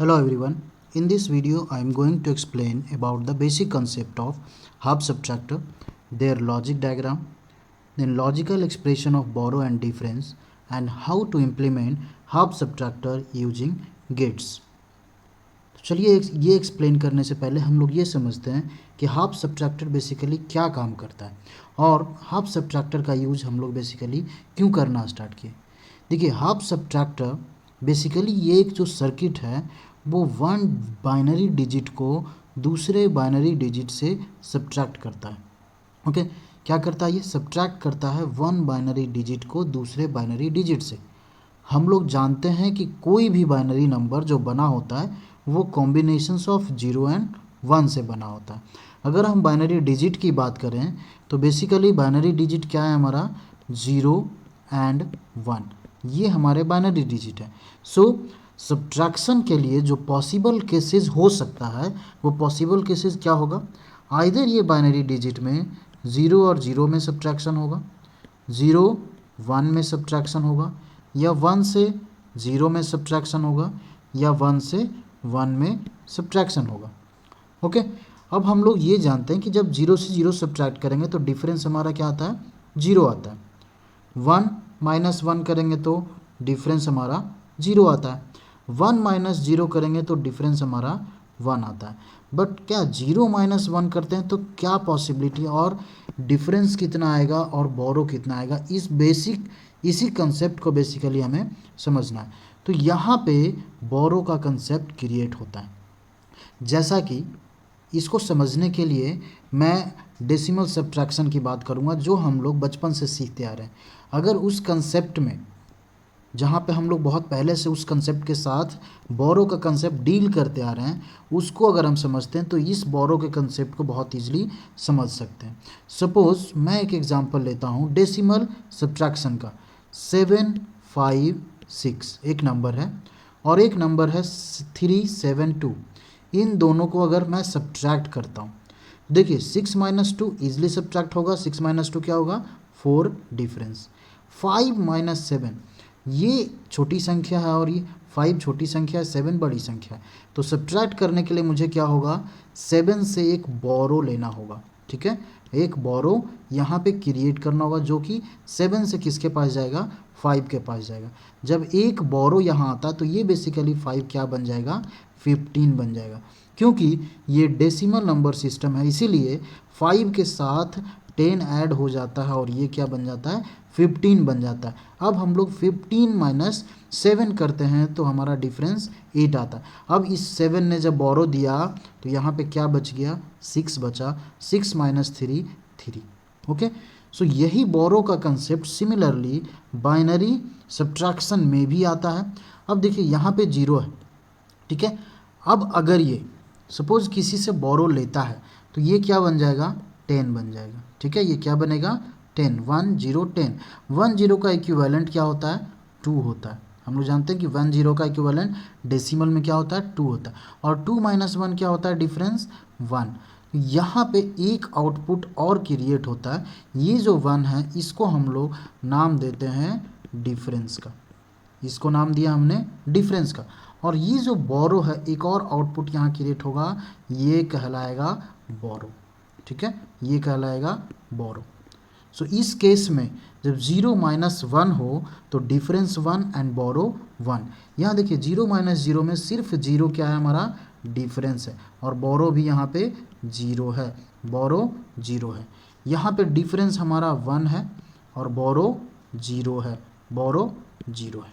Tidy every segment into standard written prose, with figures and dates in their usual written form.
Hello everyone. In this video I am going to explain about the basic concept of half subtractor, their logic diagram, then logical expression of borrow and difference and how to implement half subtractor using gates. तो चलिए ये explain करने से पहले हम लोग ये समझते हैं कि हाफ सब्ट्रैक्टर बेसिकली क्या काम करता है और हाफ सब्ट्रैक्टर का यूज हम लोग बेसिकली क्यों करना स्टार्ट किए। देखिए हाफ सब्ट्रैक्टर बेसिकली ये एक जो सर्किट है वो वन बाइनरी डिजिट को दूसरे बाइनरी डिजिट से सब्ट्रैक्ट करता है। ओके, क्या करता है ये? सब्ट्रैक्ट करता है वन बाइनरी डिजिट को दूसरे बाइनरी डिजिट से। हम लोग जानते हैं कि कोई भी बाइनरी नंबर जो बना होता है वो कॉम्बिनेशंस ऑफ 0 एंड 1 से बना होता है। अगर हम बाइनरी डिजिट की बात करें तो बेसिकली बाइनरी डिजिट क्या है हमारा? 0 एंड 1, ये हमारे बाइनरी डिजिट है। सो सब्ट्रैक्शन के लिए जो पॉसिबल केसेस हो सकता है वो पॉसिबल केसेस क्या होगा? आइदर ये बाइनरी डिजिट में 0 और 0 में सब्ट्रैक्शन होगा, 0 1 में सब्ट्रैक्शन होगा, या 1 से 0 में सब्ट्रैक्शन होगा, या 1 से 1 में सब्ट्रैक्शन होगा। ओके, अब हम लोग ये जानते हैं कि जब 0 से 0 सब्ट्रैक्ट करेंगे तो डिफरेंस हमारा क्या आता है? 0 आता है। 1 माइनस 1 करेंगे तो डिफरेंस हमारा 0 आता है। 1 माइनस 0 करेंगे तो डिफरेंस हमारा 1 आता है। बट क्या 0 माइनस 1 करते हैं तो क्या पॉसिबिलिटी और डिफरेंस कितना आएगा और बोरो कितना आएगा, इसी कंसेप्ट को बेसिकली हमें समझना है। तो यहाँ पे बोरो का कंसेप्ट क्रिएट होता है। जैसा कि इसको समझने के लिए मैं डेसिमल सब्ट्रैक्शन की बात करूँगा जो हम लोग बचपन से सीखते आ रहे हैं। अगर उस कंसेप्ट में जहाँ पे हम लोग बहुत पहले से उस कंसेप्ट के साथ बोरो का कंसेप्ट डील करते आ रहे हैं उसको अगर हम समझते हैं तो इस बोरो के कंसेप्ट को बहुत ईजिली समझ सकते हैं। सपोज़ मैं एक एग्जांपल लेता हूँ डेसिमल सब्ट्रैक्शन का। 7 5 6 एक नंबर है और एक नंबर है 3 7 2। इन दोनों को अगर मैं सब्ट्रैक्ट करता हूँ, देखिए 6 माइनस 2 ईजिली सब्ट्रैक्ट होगा। 6 माइनस 2 क्या होगा? 4 डिफरेंस। 5 माइनस 7 ये छोटी संख्या है और ये 5 छोटी संख्या है, 7 बड़ी संख्या है। तो सब्ट्रैक्ट करने के लिए मुझे क्या होगा? 7 से एक बोरो लेना होगा। ठीक है, एक बोरो यहाँ पे क्रिएट करना होगा जो कि 7 से किसके पास जाएगा? 5 के पास जाएगा। जब एक बोरो यहाँ आता है तो ये बेसिकली 5 क्या बन जाएगा? 15 बन जाएगा। क्योंकि ये डेसिमल नंबर सिस्टम है इसीलिए 5 के साथ 10 ऐड हो जाता है और ये क्या बन जाता है? 15 बन जाता है। अब हम लोग 15 माइनस 7 करते हैं तो हमारा डिफरेंस 8 आता है। अब इस 7 ने जब बोरो दिया तो यहाँ पे क्या बच गया? 6 बचा। 6 माइनस 3 3। ओके, सो यही बोरो का कंसेप्ट सिमिलरली बाइनरी सब्ट्रैक्शन में भी आता है। अब देखिए यहाँ पे 0 है। ठीक है, अब अगर ये सपोज किसी से बोरो लेता है तो ये क्या बन जाएगा? 10 बन जाएगा। ठीक है, ये क्या बनेगा? 10। 1 0 10। 1 0 का इक्विवेलेंट क्या होता है? 2 होता है। हम लोग जानते हैं कि 1 0 का इक्विवेलेंट डेसिमल में क्या होता है? 2 होता है। और 2 माइनस 1 क्या होता है? डिफरेंस 1। यहाँ पे एक आउटपुट और क्रिएट होता है। ये जो 1 है इसको हम लोग नाम देते हैं डिफरेंस का। इसको नाम दिया हमने डिफरेंस का। और ये जो बोरो है एक और आउटपुट यहाँ क्रिएट होगा, ये कहलाएगा बोरो। ठीक है, ये कहलाएगा बोरो। सो इस केस में जब 0 माइनस 1 हो तो डिफरेंस 1 एंड बोरो 1। यहाँ देखिए 0 माइनस 0 में सिर्फ 0 क्या है? हमारा डिफरेंस है। और बोरो भी यहाँ पे 0 है, बोरो 0 है। यहाँ पे डिफरेंस हमारा 1 है और बोरो 0 है, बोरो 0 है।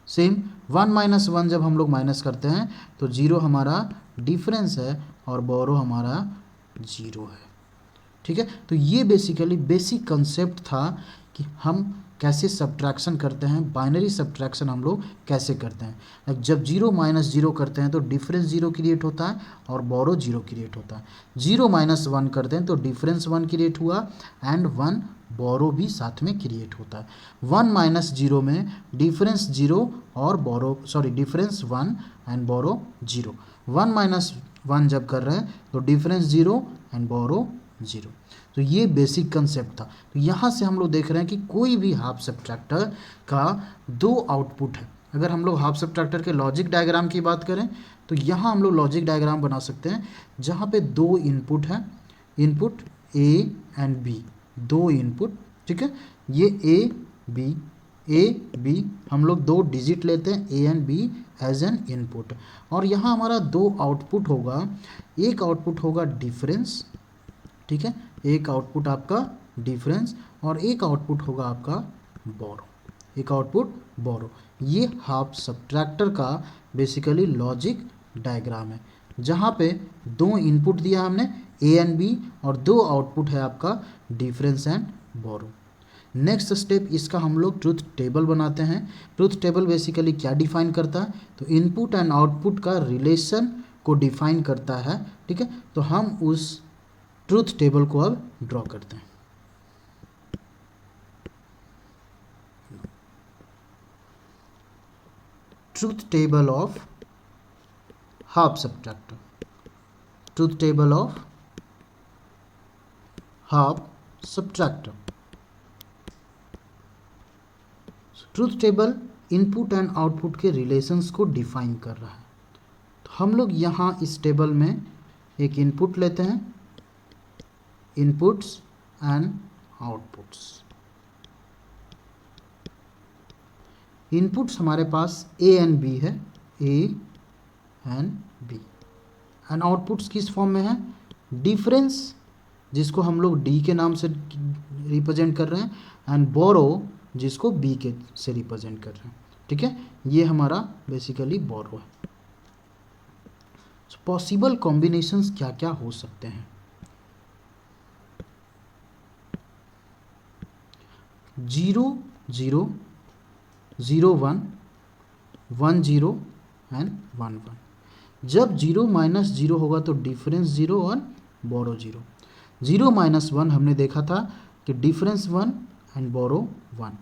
सेम 1 माइनस 1 जब हम लोग माइनस करते हैं तो 0 हमारा डिफरेंस है और बोरो हमारा 0 है। ठीक है, तो ये बेसिकली बेसिक कंसेप्ट था कि हम कैसे सब्ट्रैक्शन करते हैं, बाइनरी सब्ट्रैक्शन हम लोग कैसे करते हैं। जब 0 माइनस 0 करते हैं तो डिफरेंस 0 क्रिएट होता है और बोरो 0 क्रिएट होता है। 0 माइनस 1 करते हैं तो डिफरेंस 1 क्रिएट हुआ एंड 1 बोरो भी साथ में क्रिएट होता है। 1 माइनस 0 में डिफरेंस 0 और बोरो डिफरेंस 1 एंड बोरो 0। 1 माइनस 1 जब कर रहे हैं तो डिफरेंस 0 एंड बोरो 0। तो ये बेसिक कंसेप्ट था। तो यहाँ से हम लोग देख रहे हैं कि कोई भी हाफ सब्ट्रैक्टर का 2 आउटपुट है। अगर हम लोग हाफ सब्ट्रैक्टर के लॉजिक डायग्राम की बात करें तो यहाँ हम लोग लॉजिक डायग्राम बना सकते हैं जहाँ पे दो इनपुट हैं, इनपुट ए एंड बी, दो इनपुट, ठीक है। ये ए बी हम लोग दो डिजिट लेते हैं A and B as an input, और यहाँ हमारा दो आउटपुट होगा, एक आउटपुट होगा डिफरेंस, ठीक है, एक आउटपुट आपका डिफरेंस और एक आउटपुट होगा आपका बोरो, एक आउटपुट बोरो। ये हाफ सब्ट्रैक्टर का बेसिकली लॉजिक डायग्राम है जहाँ पे दो इनपुट दिया हमने ए एंड बी और दो आउटपुट है आपका difference and borrow. Next step इसका हम लोग ट्रुथ टेबल बनाते हैं। ट्रुथ टेबल बेसिकली क्या डिफाइन करता है, तो इनपुट एंड आउटपुट का रिलेशन को डिफाइन करता है, ठीक है। तो हम उस ट्रुथ टेबल को अब ड्रॉ करते हैं। Truth table of half subtractor, truth table of half subtractor. Truth table input and output के रिलेशंस को डिफाइन कर रहा है। तो हम लोग यहाँ इस टेबल में एक इनपुट लेते हैं, इनपुट्स एंड आउटपुट्स। इनपुट्स हमारे पास ए एंड बी है, A and B, and outputs किस फॉर्म में है, डिफरेंस जिसको हम लोग डी के नाम से रिप्रेजेंट कर रहे हैं एंड बोरो जिसको बी के से रिप्रेजेंट कर रहे हैं, ठीक है। ये हमारा बेसिकली बोरो है। पॉसिबल कॉम्बिनेशंस क्या क्या हो सकते हैं, 0 0 0 1 1 0 एंड 1 1। जब 0 माइनस 0 होगा तो डिफरेंस 0 और बोरो 0। 0 माइनस 1 हमने देखा था कि difference 1 and borrow 1।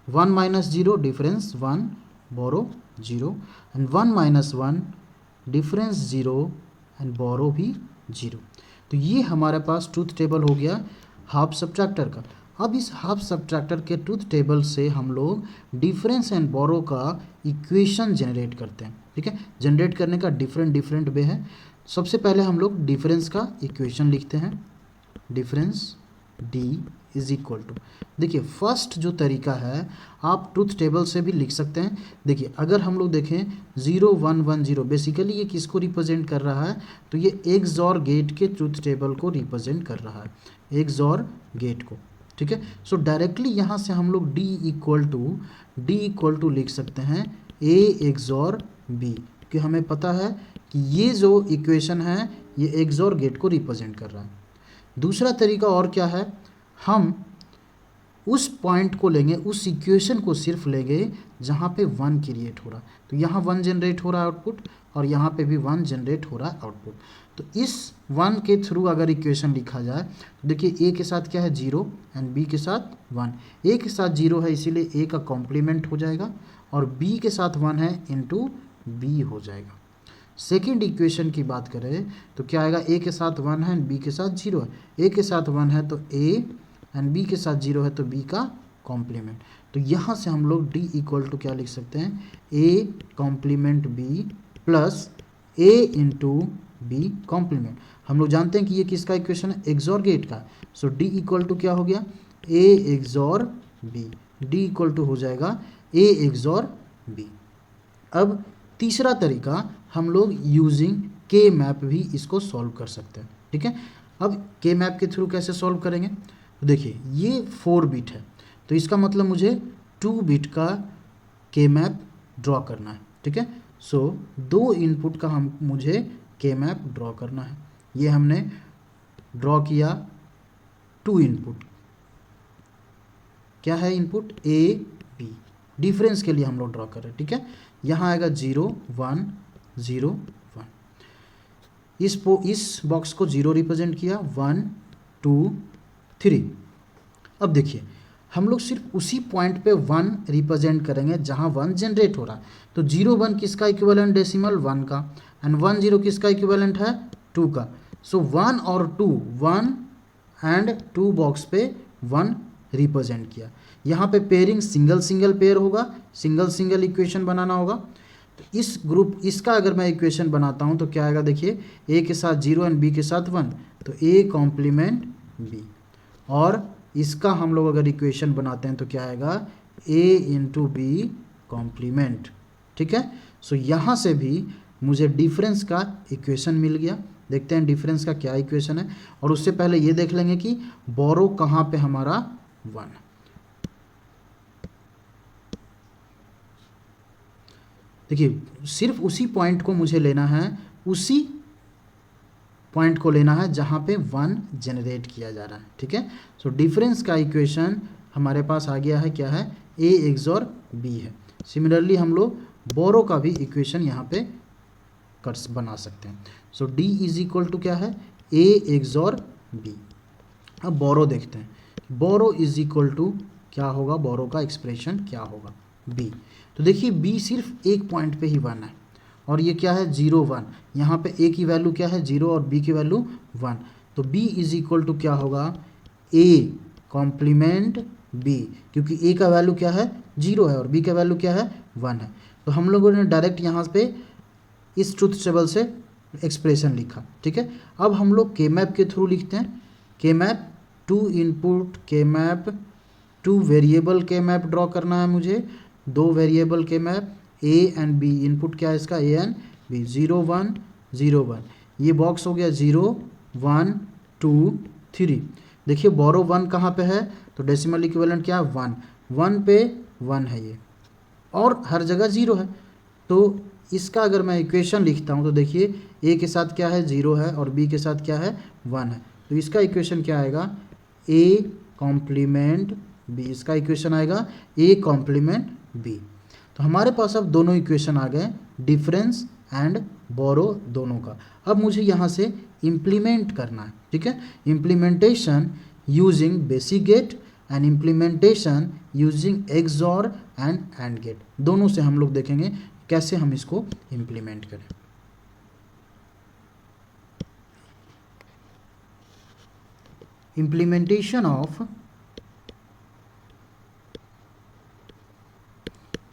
1 minus 0 difference 1 borrow 0 and 1 minus 1 difference 0 and borrow भी 0। तो ये हमारे पास ट्रूथ टेबल हो गया हाफ सब्ट्रैक्टर का। अब इस हाफ सब्ट्रैक्टर के ट्रूथ टेबल से हम लोग डिफरेंस एंड बोरो का इक्वेशन जनरेट करते हैं, ठीक है। जनरेट करने का डिफरेंट वे है। सबसे पहले हम लोग डिफरेंस का इक्वेशन लिखते हैं, difference D is equal to, देखिए फर्स्ट जो तरीका है आप ट्रूथ टेबल से भी लिख सकते हैं। देखिए अगर हम लोग देखें 0 1 1 0 बेसिकली ये किसको रिप्रेजेंट कर रहा है, तो ये XOR गेट के ट्रूथ टेबल को रिप्रेजेंट कर रहा है, XOR गेट को, ठीक है। सो डायरेक्टली यहाँ से हम लोग D इक्वल टू लिख सकते हैं A XOR B, कि हमें पता है कि ये जो इक्वेशन है ये XOR गेट को रिप्रेजेंट कर रहा है। दूसरा तरीका और क्या है, हम उस पॉइंट को लेंगे, उस इक्वेशन को सिर्फ लेंगे जहाँ पे 1 क्रिएट हो रहा है। तो यहाँ 1 जनरेट हो रहा है आउटपुट और यहाँ पे भी 1 जनरेट हो रहा है आउटपुट। तो इस 1 के थ्रू अगर इक्वेशन लिखा जाए तो देखिए ए के साथ क्या है 0 एंड बी के साथ 1। ए के साथ 0 है इसीलिए ए का कॉम्प्लीमेंट हो जाएगा और बी के साथ 1 है इंटू बी हो जाएगा। सेकेंड इक्वेशन की बात करें तो क्या आएगा, ए के साथ 1 है एंड बी के साथ 0 है। ए के साथ 1 है तो ए एंड बी के साथ 0 है तो बी का कॉम्प्लीमेंट। तो यहाँ से हम लोग डी इक्वल टू क्या लिख सकते हैं, A complement B plus A into B complement. हम लोग जानते हैं कि ये किसका इक्वेशन है, XOR गेट का। सो डी इक्वल टू क्या हो गया, A XOR B. D equal to हो जाएगा ए XOR बी। अब तीसरा तरीका हम लोग यूजिंग के मैप भी इसको सॉल्व कर सकते हैं, ठीक है। अब के मैप के थ्रू कैसे सॉल्व करेंगे, तो देखिए ये 4 बिट है तो इसका मतलब मुझे 2 बिट का के मैप ड्रॉ करना है, ठीक है। सो 2 इनपुट का मुझे के मैप ड्रॉ करना है। ये हमने ड्रॉ किया 2 इनपुट, क्या है इनपुट ए बी, डिफरेंस के लिए हम लोग ड्रॉ कर रहे हैं, ठीक है। यहाँ आएगा 0 1 0 1, इस बॉक्स को 0 रिप्रेजेंट किया, 1 2 3। अब देखिए हम लोग सिर्फ उसी पॉइंट पे 1 रिप्रेजेंट करेंगे जहाँ 1 जनरेट हो रहा है। तो 0 1 किसका इक्विवेलेंट डेसिमल 1 का एंड 1 0 किसका इक्विवेलेंट है 2 का। सो 1 और 2, 1 एंड 2 बॉक्स पे 1 रिप्रेजेंट किया। यहाँ पे पेयरिंग सिंगल सिंगल पेयर होगा, सिंगल सिंगल इक्वेशन बनाना होगा। तो इस ग्रुप इसका अगर मैं इक्वेशन बनाता हूँ तो क्या आएगा, देखिए ए के साथ 0 एंड बी के साथ 1, तो ए कॉम्प्लीमेंट बी। और इसका हम लोग अगर इक्वेशन बनाते हैं तो क्या आएगा, ए इंटू बी कॉम्प्लीमेंट। ठीक है, सो यहाँ से भी मुझे डिफरेंस का इक्वेशन मिल गया। देखते हैं डिफरेंस का क्या इक्वेशन है, और उससे पहले ये देख लेंगे कि बोरो कहाँ पे हमारा 1। देखिए सिर्फ उसी पॉइंट को मुझे लेना है, उसी पॉइंट को लेना है जहाँ पे 1 जनरेट किया जा रहा है। ठीक है, सो डिफरेंस का इक्वेशन हमारे पास आ गया है, क्या है, ए XOR बी है। सिमिलरली हम लोग बोरो का भी इक्वेशन यहाँ पे बना सकते हैं। सो डी इज इक्वल टू क्या है, ए XOR बी। अब बोरो देखते हैं, बोरो इज इक्वल टू क्या होगा, बोरो का एक्सप्रेशन क्या होगा, बी। तो देखिए बी सिर्फ एक पॉइंट पे ही 1 है, और ये क्या है 0 1, यहाँ पे ए की वैल्यू क्या है 0 और बी की वैल्यू 1। तो बी इज इक्वल टू क्या होगा, ए कॉम्प्लीमेंट बी, क्योंकि ए का वैल्यू क्या है 0 है और बी का वैल्यू क्या है 1 है। तो हम लोगों ने डायरेक्ट यहाँ पे इस ट्रुथ टेबल से एक्सप्रेशन लिखा। ठीक है, अब हम लोग के मैप के थ्रू लिखते हैं। K map two input K map two variable K map draw करना है मुझे, 2 variable K map A and B. Input क्या है इसका, ए एंड बी, 0 1 0 1। ये बॉक्स हो गया 0 1 2 3। देखिए बोरो 1 कहाँ पे है, तो डेसिमल इक्विवेलेंट क्या है 1, 1 पे 1 है ये, और हर जगह 0 है। तो इसका अगर मैं इक्वेशन लिखता हूँ तो देखिए ए के साथ क्या है 0 है और बी के साथ क्या है 1 है। तो इसका इक्वेशन क्या आएगा, ए कॉम्प्लीमेंट बी। इसका इक्वेशन आएगा ए कॉम्प्लीमेंट बी। तो हमारे पास अब दोनों इक्वेशन आ गए, डिफरेंस एंड बोरो दोनों का। अब मुझे यहाँ से इम्प्लीमेंट करना है। ठीक है, implementation using basic gate and implementation using XOR and AND gate, दोनों से हम लोग देखेंगे कैसे हम इसको इम्प्लीमेंट करें।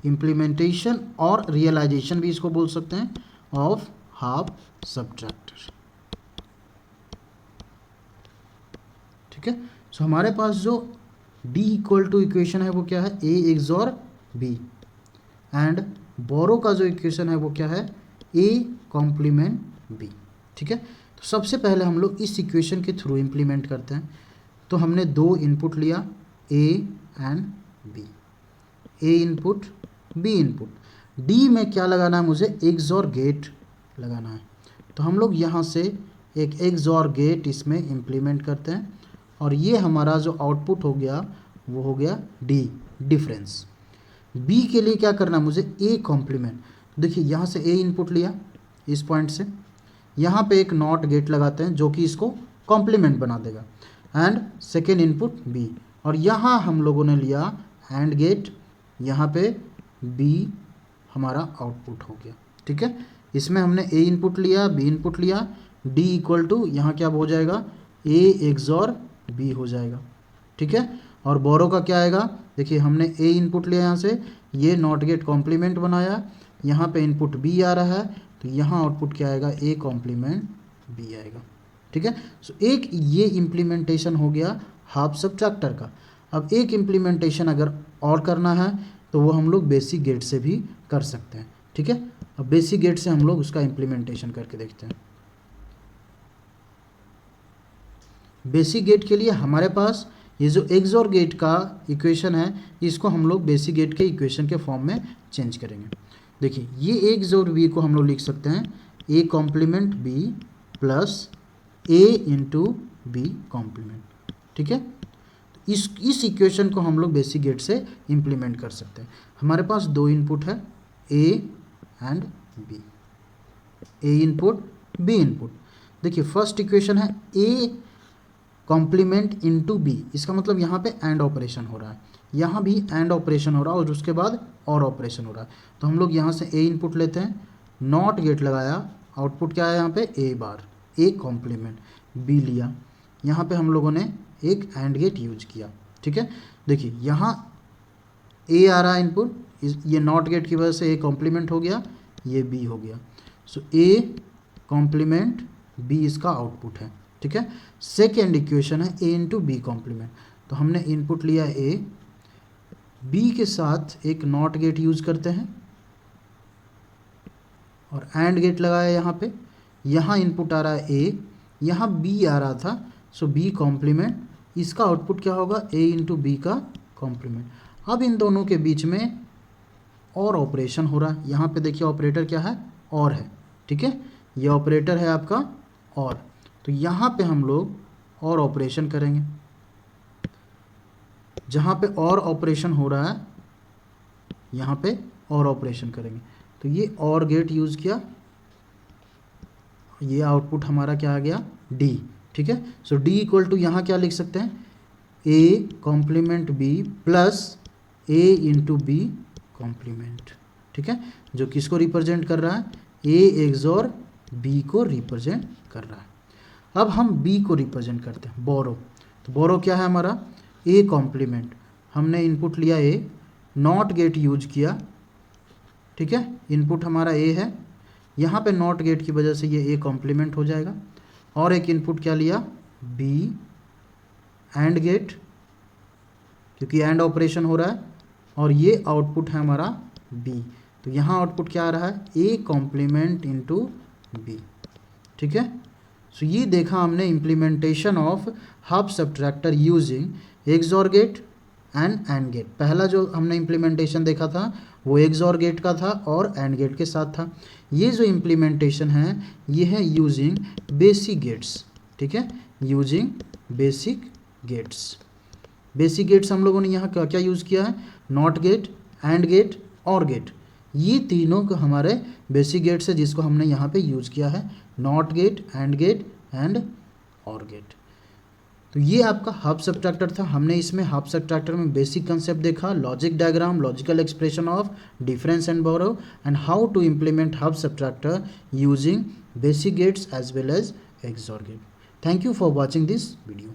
इम्प्लीमेंटेशन और रियलाइजेशन भी इसको बोल सकते हैं, ऑफ हाफ सब्ट्रैक्टर। ठीक है, सो हमारे पास जो D इक्वल टू इक्वेशन है वो क्या है, ए XOR बी, एंड बोरो का जो इक्वेशन है वो क्या है, ए कॉम्प्लीमेंट बी। ठीक है, तो सबसे पहले हम लोग इस इक्वेशन के थ्रू इम्प्लीमेंट करते हैं। तो हमने 2 इनपुट लिया, A and B, A input B input. D में क्या लगाना है मुझे, XOR गेट लगाना है। तो हम लोग यहाँ से एक XOR गेट इसमें इम्प्लीमेंट करते हैं, और ये हमारा जो आउटपुट हो गया वो हो गया डी, डिफरेंस। बी के लिए क्या करना है मुझे, ए कॉम्प्लीमेंट। देखिए यहाँ से ए इनपुट लिया इस पॉइंट से, यहाँ पे एक नॉट गेट लगाते हैं जो कि इसको कॉम्प्लीमेंट बना देगा, एंड सेकेंड इनपुट बी। और यहाँ हम लोगों ने लिया एंड गेट, यहाँ पे बी हमारा आउटपुट हो गया। ठीक है, इसमें हमने ए इनपुट लिया, बी इनपुट लिया, डी इक्वल टू यहाँ क्या हो जाएगा, ए XOR बी हो जाएगा। ठीक है, और बोरो का क्या आएगा, देखिए हमने ए इनपुट लिया यहाँ से, ये नॉट गेट कॉम्प्लीमेंट बनाया, यहाँ पे इनपुट बी आ रहा है, तो यहाँ आउटपुट क्या आएगा, ए कॉम्प्लीमेंट बी आएगा। ठीक है, सो एक ये इम्प्लीमेंटेशन हो गया हाफ सब्ट्रैक्टर का। अब एक इम्प्लीमेंटेशन अगर और करना है तो वो हम लोग बेसिक गेट से भी कर सकते हैं। ठीक है, अब बेसिक गेट से हम लोग उसका इम्प्लीमेंटेशन करके देखते हैं। बेसिक गेट के लिए हमारे पास ये जो XOR गेट का इक्वेशन है, इसको हम लोग बेसिक गेट के इक्वेशन के फॉर्म में चेंज करेंगे। देखिए ये XOR B को हम लोग लिख सकते हैं A complement B plus A into B complement. ठीक है, तो इस इक्वेशन को हम लोग बेसिक गेट से इम्प्लीमेंट कर सकते हैं। हमारे पास 2 इनपुट है, A and B, A input B input. देखिए फर्स्ट इक्वेशन है ए कॉम्प्लीमेंट इनटू बी, इसका मतलब यहाँ पे एंड ऑपरेशन हो रहा है, यहाँ भी एंड ऑपरेशन हो रहा है और उसके बाद और ऑपरेशन हो रहा है। तो हम लोग यहाँ से ए इनपुट लेते हैं, नॉट गेट लगाया, आउटपुट क्या है यहाँ पे ए बार, ए कॉम्प्लीमेंट बी लिया, यहाँ पे हम लोगों ने एक एंड गेट यूज किया। ठीक ठीक है, देखिए यहाँ ए आ रहा है इनपुट, ये नॉट गेट की वजह से ए कॉम्प्लीमेंट हो गया, ये बी हो गया। सो ए कॉम्प्लीमेंट बी इसका आउटपुट है, ठीक है। सेकेंड इक्वेशन है ए इंटू बी कॉम्प्लीमेंट। तो हमने इनपुट लिया ए, बी के साथ एक नॉट गेट यूज करते हैं और एंड गेट लगाया यहाँ पे। यहाँ इनपुट आ रहा है ए, यहाँ बी आ रहा था, सो बी कॉम्प्लीमेंट, इसका आउटपुट क्या होगा, ए इंटू बी का कॉम्प्लीमेंट। अब इन दोनों के बीच में और ऑपरेशन हो रहा है। यहाँ पे देखिए ऑपरेटर क्या है, और है, ठीक है, ये ऑपरेटर है आपका और। तो यहाँ पे हम लोग और ऑपरेशन करेंगे, जहाँ पे और ऑपरेशन हो रहा है यहाँ पे और ऑपरेशन करेंगे। तो ये और गेट यूज़ किया, ये आउटपुट हमारा क्या आ गया, डी, ठीक है। सो डी इक्वल टू यहाँ क्या लिख सकते हैं, A complement B plus A into B complement, ठीक है, जो किसको रिप्रेजेंट कर रहा है, ए एक्सॉर बी को रिप्रेजेंट कर रहा है। अब हम बी को रिप्रेजेंट करते हैं, बोरो। तो बोरो क्या है हमारा, ए कॉम्प्लीमेंट, हमने इनपुट लिया ए, नॉट गेट यूज किया, ठीक है, इनपुट हमारा ए है, यहाँ पे नॉट गेट की वजह से ये ए कॉम्प्लीमेंट हो जाएगा। और एक इनपुट क्या लिया, बी एंड गेट, क्योंकि एंड ऑपरेशन हो रहा है, और ये आउटपुट है हमारा बी। तो यहाँ आउटपुट क्या आ रहा है, ए कॉम्प्लीमेंट इंटू बी, ठीक है। सो ये देखा हमने implementation of half subtractor using XOR gate and gate. पहला जो हमने इम्प्लीमेंटेशन देखा था वो एक्सॉर गेट का था और एंड गेट के साथ था। ये जो इम्प्लीमेंटेशन है ये है यूजिंग बेसिक गेट्स, ठीक है, using basic gets. Basic gates हम लोगों ने यहाँ क्या क्या यूज़ किया है, नॉट गेट, एंड गेट और गेट। ये तीनों को हमारे बेसिक गेट्स है जिसको हमने यहाँ पे यूज़ किया है, not gate, and gate and or gate. तो ये आपका हब सब्ट्रैक्टर था। हमने इसमें हब सब्ट्रैक्टर में बेसिक कंसेप्ट देखा, logic diagram, logical expression of difference and borrow, and how to implement half subtractor using basic gates as well as XOR gate. Thank you for watching this video.